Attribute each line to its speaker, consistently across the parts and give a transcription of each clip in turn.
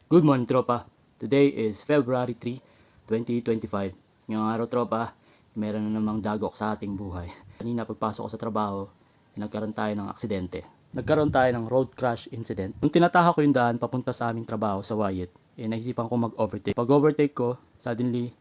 Speaker 1: Good morning, tropa. Today is February 3, 2025. Ngayong araw, tropa, meron na namang dagok sa ating buhay. Kanina pagpasok ko sa trabaho, nagkaroon tayo ng aksidente. Nagkaroon tayo ng road crash incident. Nung tinataha ko yung daan papunta sa aming trabaho sa Wyatt, naisipan ko mag-overtake. Pag-overtake ko, suddenly,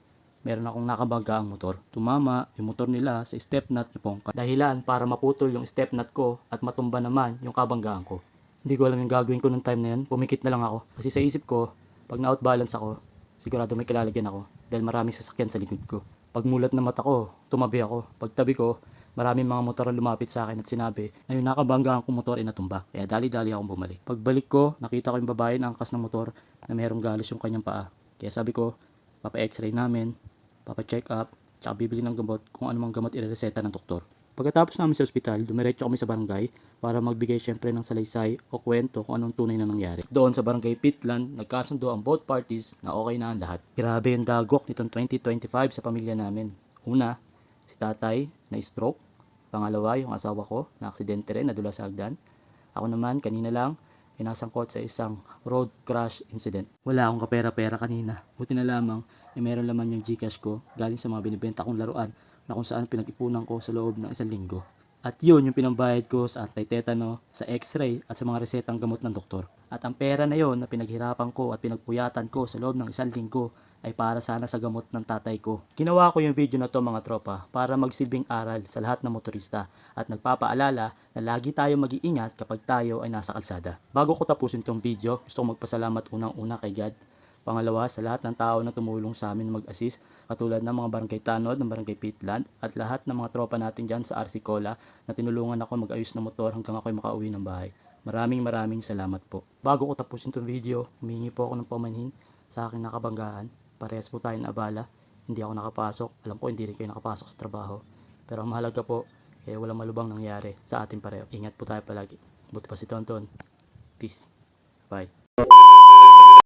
Speaker 1: meron akong nakabangga ang motor. Tumama yung motor nila sa step nut ni Pongka. Dahilan para maputol yung step nut ko at matumba naman yung kabanggaan ko. Hindi ko alam yung gagawin ko nung time na yan. Pumikit na lang ako. Kasi sa isip ko, pag na-outbalance ako, sigurado may kalalagyan ako. Dahil maraming sasakyan sa likod ko. Pag mulat na mata ko, tumabi ako. Pag tabi ko, maraming mga motor ang lumapit sa akin at sinabi na yung nakabanggaan kong motor ay natumba. Kaya dali-dali akong bumalik. Pagbalik ko, nakita ko yung babae na angkas ng motor na mayroong galos yung kanyang paa. Kaya sabi ko, papa-x-ray namin, papa-check up, tsaka bibili ng gamot kung anumang gamot irereseta ng doktor. Pagkatapos namin sa ospital, dumiretso kami sa barangay para magbigay syempre ng salaysay o kwento kung anong tunay na nangyari. Doon sa barangay Pitland, nagkasundo ang both parties na okay na ang lahat. Grabe yung dagok nitong 2025 sa pamilya namin. Una, si tatay na stroke. Pangalawa, yung asawa ko na aksidente rin, nadula sa hagdan. Ako naman, kanina lang, pinasangkot sa isang road crash incident. Wala akong kapera-pera kanina. Buti na lamang, meron laman yung Gcash ko galing sa mga binibenta kong laruan na kung saan pinag-ipunan ko sa loob ng 1 linggo. At yun yung pinambayad ko sa anti-tetano, sa x-ray at sa mga resetang gamot ng doktor. At ang pera na yon na pinaghirapan ko at pinagpuyatan ko sa loob ng 1 linggo ay para sana sa gamot ng tatay ko. Ginawa ko yung video na to mga tropa para magsilbing aral sa lahat ng motorista at nagpapaalala na lagi tayo mag-iingat kapag tayo ay nasa kalsada. Bago ko tapusin tong video, gusto kong magpasalamat unang-una kay God. Pangalawa, sa lahat ng tao na tumulong sa amin mag-assist, katulad ng mga barangay Tanod, ng barangay Pitland, at lahat ng mga tropa natin dyan sa RC Cola na tinulungan ako mag-ayos ng motor hanggang ako'y makauwi ng bahay. Maraming salamat po. Bago ko tapusin itong video, humingi po ako ng pamanhin sa aking nakabanggaan. Parehas po tayo na abala. Hindi ako nakapasok. Alam ko hindi rin kayo nakapasok sa trabaho. Pero ang mahalaga po, walang malubang nangyari sa ating pareho. Ingat po tayo palagi. Buti pa si Tonton. Peace. Bye.